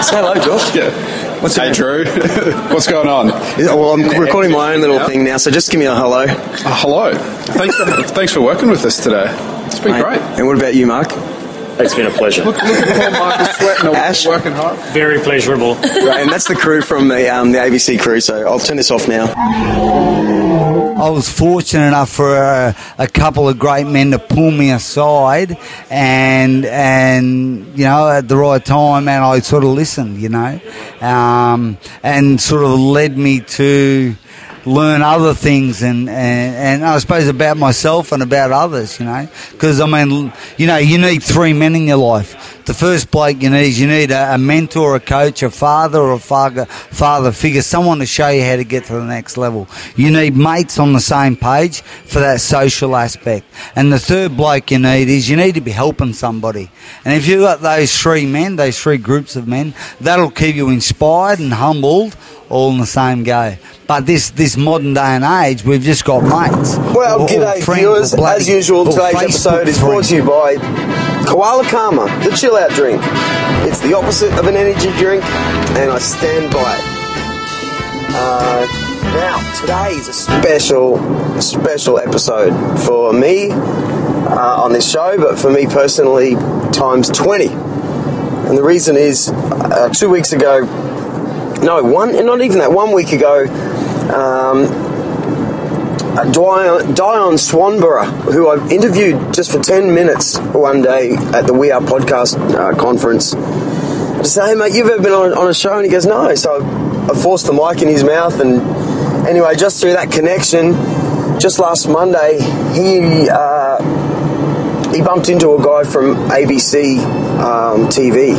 Say hello, Josh. Yeah. Hey, Drew. What's going on? Well, I'm recording my own little thing now, so just give me a hello. Hello. Thanks for working with us today. It's been great. And what about you, Mark? It's been a pleasure. Look at poor Mark sweating. Ash? Working hard. Very pleasurable. Right, and that's the crew from the ABC crew, so I'll turn this off now. I was fortunate enough for a couple of great men to pull me aside and you know, at the right time, and I sort of listened, you know, and sort of led me to learn other things and I suppose about myself and about others, you know, because I mean, you know, you need three men in your life. The first bloke you need a mentor, a coach, a father or a father figure, someone to show you how to get to the next level. You need mates on the same page for that social aspect. And the third bloke you need to be helping somebody. And if you've got those three men, those three groups of men, that'll keep you inspired and humbled all in the same go. But this modern day and age, we've just got mates. Well, g'day viewers. As usual, today's episode is brought to you by Koala Karma, the chill out drink. It's the opposite of an energy drink, and I stand by it. Now, today is a special episode for me on this show, but for me personally, times 20. And the reason is, 2 weeks ago, not even that, 1 week ago, Dion Swanborough, who I interviewed just for 10 minutes one day at the We Are Podcast conference. I said, hey mate, you've ever been on a show? And he goes, no. So I forced the mic in his mouth, and anyway, just through that connection, just last Monday, he bumped into a guy from ABC TV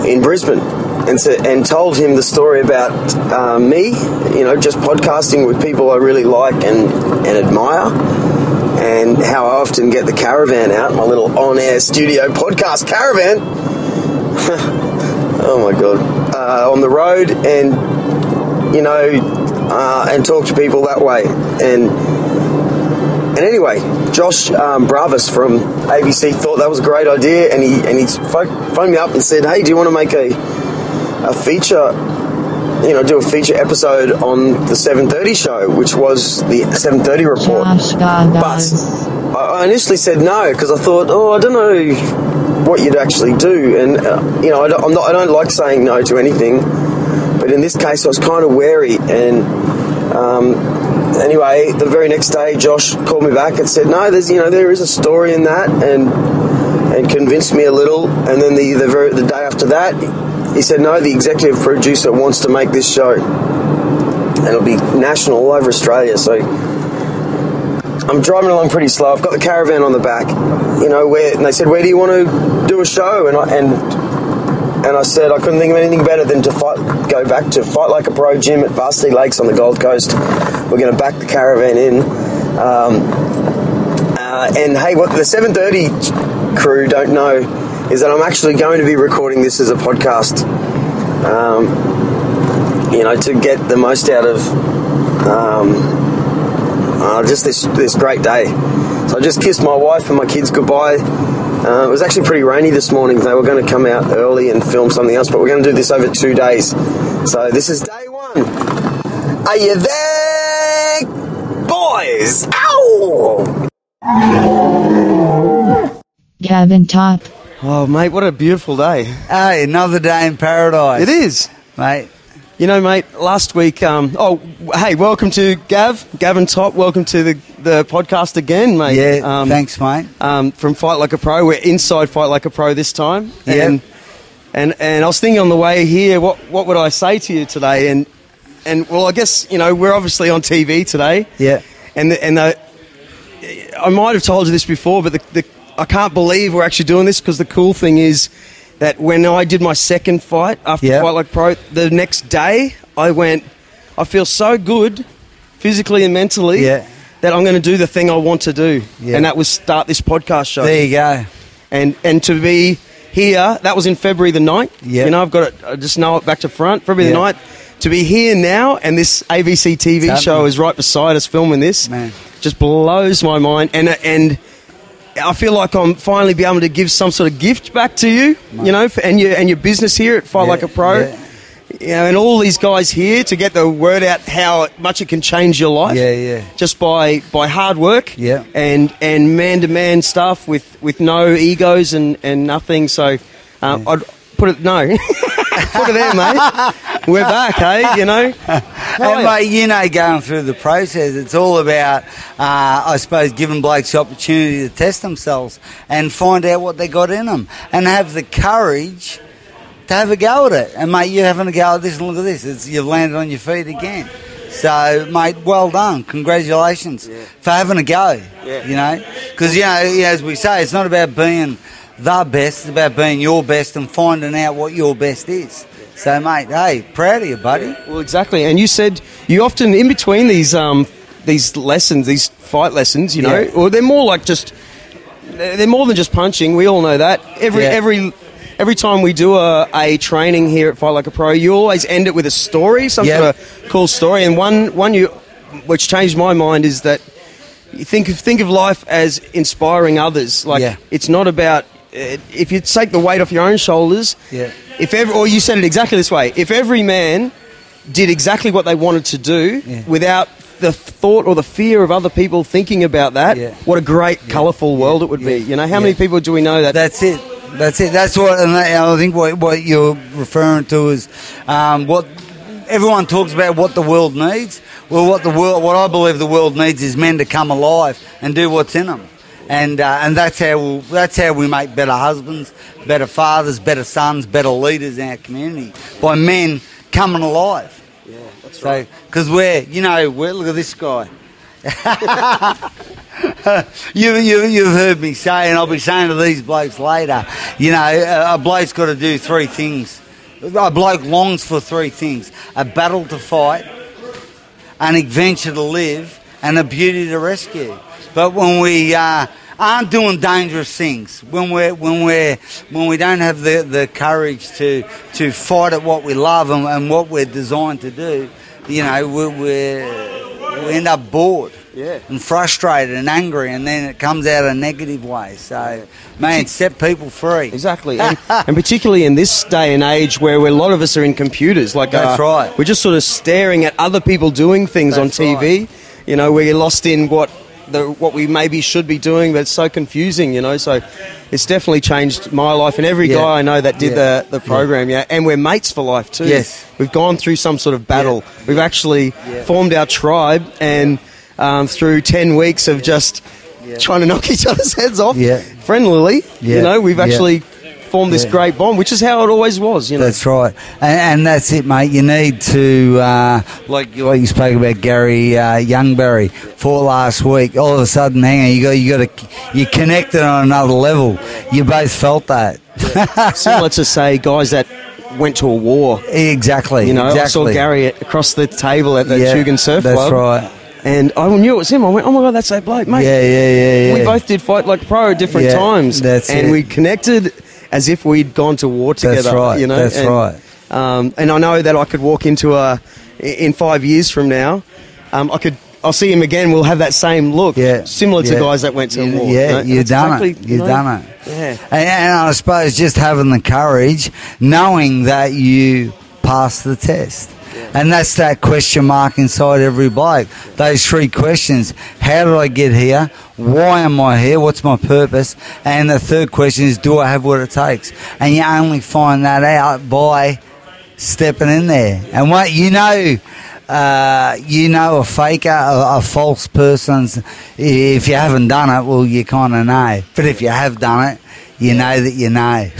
in Brisbane. And told him the story about me, you know, just podcasting with people I really like and admire, and how I often get the caravan out, my little on-air studio podcast caravan. Oh my God. On the road, and, you know, and talk to people that way. And anyway, Josh Bavas from ABC thought that was a great idea, and he phoned me up and said, hey, do you want to make a feature, you know, do a feature episode on the 7:30 show, which was the 7:30 report. But I initially said no, because I thought, I don't know what you'd actually do, and you know, I don't like saying no to anything, but in this case I was kind of wary. And anyway, the very next day Josh called me back and said, no, there is a story in that, and convinced me a little. And then the day after that, he said, no, the executive producer wants to make this show, and it'll be national all over Australia. So I'm driving along pretty slow. I've got the caravan on the back, you know, and they said, where do you want to do a show? And I said I couldn't think of anything better than to go back to Fight Like a Pro gym at Varsity Lakes on the Gold Coast. We're going to back the caravan in. And hey, what the 7:30 crew don't know is that I'm actually going to be recording this as a podcast, you know, to get the most out of just this great day. So I just kissed my wife and my kids goodbye. It was actually pretty rainy this morning. They were going to come out early and film something else, but we're going to do this over 2 days. So this is day one. Are you there, boys? Ow! Gavin Topp. Oh, mate, what a beautiful day. Hey, another day in paradise. It is. Mate. You know, mate, last week... hey, welcome to Gavin Topp. Welcome to the podcast again, mate. Yeah, thanks, mate. From Fight Like a Pro. We're inside Fight Like a Pro this time. Yeah. And I was thinking on the way here, what would I say to you today? And well, I guess, you know, we're obviously on TV today. Yeah. And I might have told you this before, but I can't believe we're actually doing this, because the cool thing is that when I did my second fight after Fight Like Pro, the next day I feel so good physically and mentally that I'm going to do the thing I want to do, and that was start this podcast show. There you go. And to be here, that was in February the 9th. Yeah. You know, I've got it, I just know it back to front. February the 9th. To be here now, and this ABC TV show is right beside us filming this, man, just blows my mind. And I feel like I'm finally be able to give some sort of gift back to you, you know, and your business here at Fight Like a Pro. Yeah. You know, and all these guys here to get the word out how much it can change your life. Just by hard work. And man-to-man stuff with no egos and nothing. So I'd put it put it there, mate. We're back, hey, you know. And, mate, you know, going through the process, it's all about, I suppose, giving blokes the opportunity to test themselves and find out what they got in them and have the courage to have a go at it. And, mate, you're having a go at this, and look at this. You've landed on your feet again. So, mate, well done. Congratulations for having a go, you know. Because, you know, as we say, it's not about being the best. It's about being your best and finding out what your best is. So, mate, hey, proud of you, buddy. Well, exactly. And you said you often, in between these lessons, these fight lessons, you know, or they're more like they're more than just punching. We all know that. Every time we do a training here at Fight Like a Pro, you always end it with a story, some sort of cool story. And one which changed my mind is that you think of life as inspiring others. Like it's not about if you take the weight off your own shoulders. Or you said it exactly this way: if every man did exactly what they wanted to do without the thought or the fear of other people thinking about that, what a great, colourful world it would be. You know, how many people do we know that? That's it. That's what, and I think what you're referring to is what everyone talks about. What the world needs. Well, what I believe the world needs is men to come alive and do what's in them. And that's how we make better husbands, better fathers, better sons, better leaders in our community, by men coming alive. Yeah, that's right. Because look at this guy. You've heard me say, and I'll be saying to these blokes later, you know, a bloke's got to do three things. A bloke longs for three things: a battle to fight, an adventure to live, and a beauty to rescue. But when we aren't doing dangerous things, when we don't have the courage to fight at what we love and what we're designed to do, you know, we end up bored and frustrated and angry, and then it comes out a negative way. So, man, set people free. Exactly. And particularly in this day and age where a lot of us are in computers. Like, that's right. We're just sort of staring at other people doing things on TV. Right. You know, we're lost in what we maybe should be doing, but it's so confusing, you know. So it's definitely changed my life and every guy I know that did the program, and we're mates for life too. Yes. We've gone through some sort of battle. We've actually formed our tribe, and through 10 weeks of just trying to knock each other's heads off friendlily, you know, we've actually formed this great bond, which is how it always was, you know. That's right. And that's it, mate. You need to, like you spoke about Gary Youngberry for last week, all of a sudden, hang on, you connected on another level. You both felt that. Similar to, say, guys that went to a war. Exactly. You know, I saw Gary across the table at the Chugan Surf Club. That's right. And I knew it was him. I went, oh my God, that's that bloke, mate. Yeah. We both did Fight Like a Pro at different times. And we connected as if we'd gone to war together. That's right. You know? That's right. And I know that I could walk into in 5 years from now, I'll see him again. We'll have that same look, similar to guys that went to war. Yeah, you know? you've done it. You've done it. Yeah. And I suppose just having the courage, knowing that you passed the test. And that's that question mark inside every bloke. Those three questions: how did I get here? Why am I here? What's my purpose? And the third question is, do I have what it takes? And you only find that out by stepping in there. And what you know, a faker, a false person. If you haven't done it, well, you kind of know. But if you have done it, you know that you know.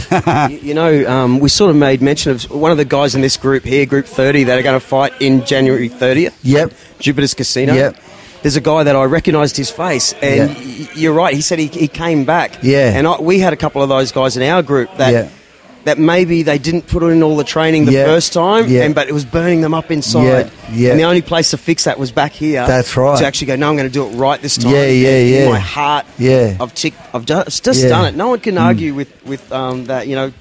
You know, we sort of made mention of one of the guys in this group here, Group 30, that are going to fight in January 30th. Yep. Jupiter's Casino. Yep. There's a guy that I recognised his face, and you're right, he said he came back. Yeah. And we had a couple of those guys in our group that maybe they didn't put in all the training the first time, but it was burning them up inside. And the only place to fix that was back here. That's right. To actually go, no, I'm going to do it right this time. In my heart, I've just done it. No one can argue with that. You know,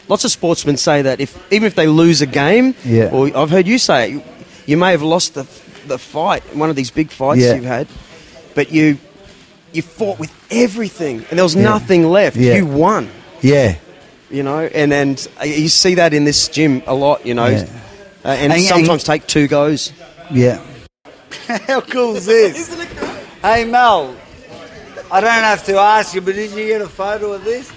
lots of sportsmen say that even if they lose a game, or I've heard you say it, you may have lost the fight, one of these big fights you've had, but you you fought with everything, and there was nothing left. Yeah. You won. Yeah. And you see that in this gym a lot, and sometimes take 2 goes. Yeah. How cool is this? Isn't it cool? Hey, Mel, I don't have to ask you, but did you get a photo of this?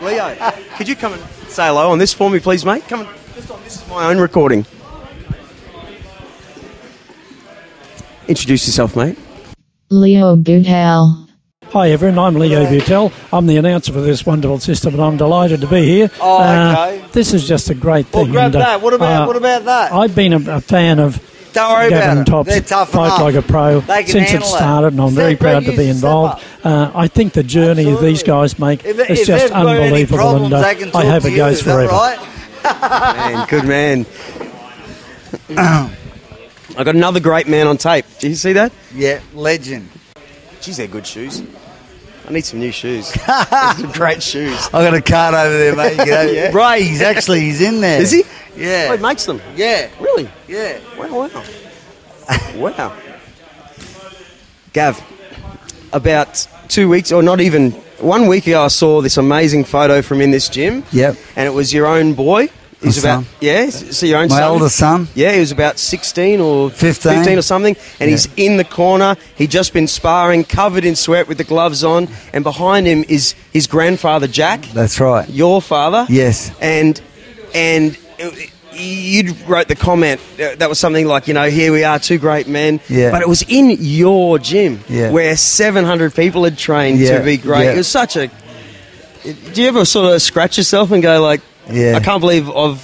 Leo, could you come and say hello on this for me, please, mate? Come on. This is my own recording. Introduce yourself, mate. Leo Butel. Hi everyone, I'm Leo Butel. I'm the announcer for this wonderful system, and I'm delighted to be here. Oh, okay. This is just a great thing. Well, grab that. What about that? I've been a fan of Don't worry Gavin about it. They're Topp's tough Fight enough. Like a Pro They can since it handle started, and I'm Step very proud right, to be you step involved. I think the journey that these guys make If is just they've got any unbelievable, problems, and they can I talk hope to it you, goes is that forever. right? Good man. I got another great man on tape. Did you see that? Yeah, legend. Geez, they're good shoes. I need some new shoes. Some great shoes. I got a card over there, mate. Yeah. Ray, he's in there. Is he? Yeah. Oh, he makes them. Yeah. Really? Yeah. Wow. Wow. Gav, about 2 weeks, or not even 1 week ago, I saw this amazing photo from in this gym. Yep. And it was your own boy. He's My about, son. so your own My son. eldest son. Yeah, he was about 16 or 15 or something, and he's in the corner. He'd just been sparring, covered in sweat with the gloves on, and behind him is his grandfather, Jack. That's right. Your father. Yes. And you wrote the comment that was something like, here we are, 2 great men. Yeah. But it was in your gym where 700 people had trained to be great. Yeah. It was such a... Do you ever sort of scratch yourself and go like, Yeah. I can't believe I've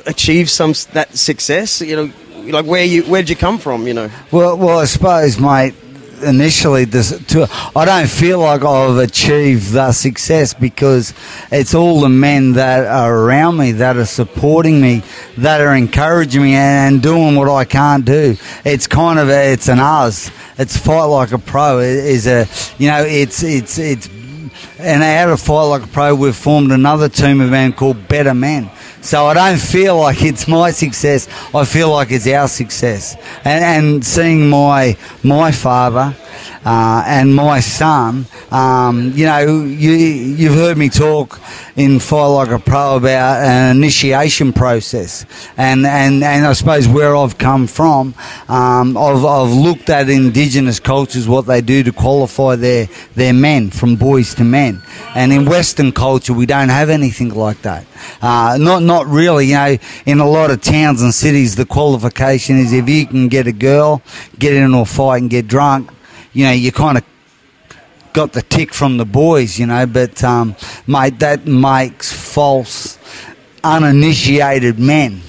achieved that success? Like where'd you come from? Well, I suppose, mate, initially, I don't feel like I've achieved the success because it's all the men that are around me, that are supporting me, that are encouraging me and doing what I can't do. It's kind of it's an us. It's Fight Like a Pro. And out of Fight Like a Pro, we've formed another team of men called Better Men. So I don't feel like it's my success. I feel like it's our success. And seeing my father and my son, you've heard me talk in Fight Like a Pro about an initiation process. And I suppose where I've come from, I've looked at Indigenous cultures, what they do to qualify their men from boys to men. And in Western culture, we don't have anything like that. Not really. In a lot of towns and cities, the qualification is if you can get a girl, get into a fight and get drunk, you kind of got the tick from the boys, but mate, that makes false, uninitiated men,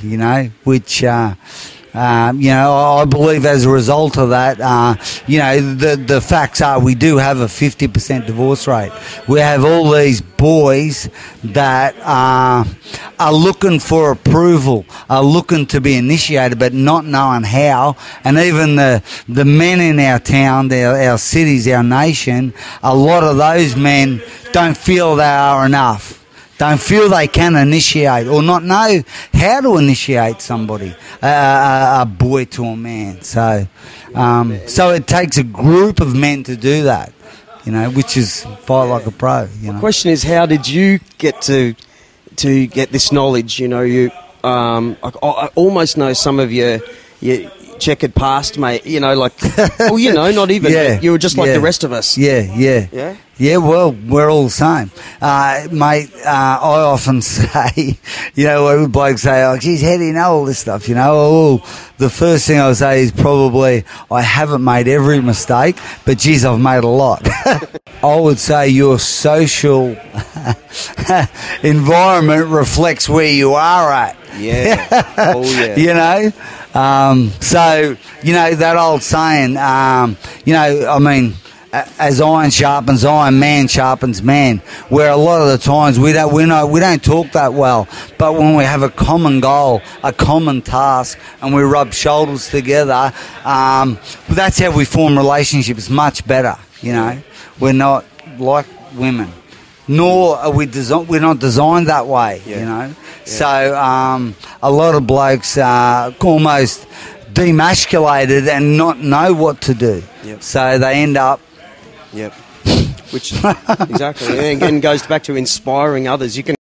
which I believe as a result of that, the facts are we do have a 50% divorce rate. We have all these boys that are looking for approval, are looking to be initiated, but not knowing how. And even the men in our town, our cities, our nation, a lot of those men don't feel they are enough. Don't feel they can initiate or not know how to initiate somebody, a boy to a man. So it takes a group of men to do that, which is Fight Like a Pro. The question is, how did you get to get this knowledge? I almost know some of your checkered past, mate. Not even. Yeah, you were just like the rest of us. Yeah. Yeah, well, we're all the same. Mate, I often say, when blokes say, oh, geez, how do you know all this stuff? The first thing I say is probably I haven't made every mistake, but geez, I've made a lot. I would say your social environment reflects where you are at. Yeah. Oh, yeah. That old saying, as iron sharpens iron, man sharpens man. Where a lot of the times we don't talk that well, but when we have a common goal, a common task, and we rub shoulders together, that's how we form relationships much better. We're not like women, nor are we're not designed that way. Yeah. So a lot of blokes almost demasculated and not know what to do. Yep. So they end up. Yep. Which exactly, and again goes back to inspiring others. You can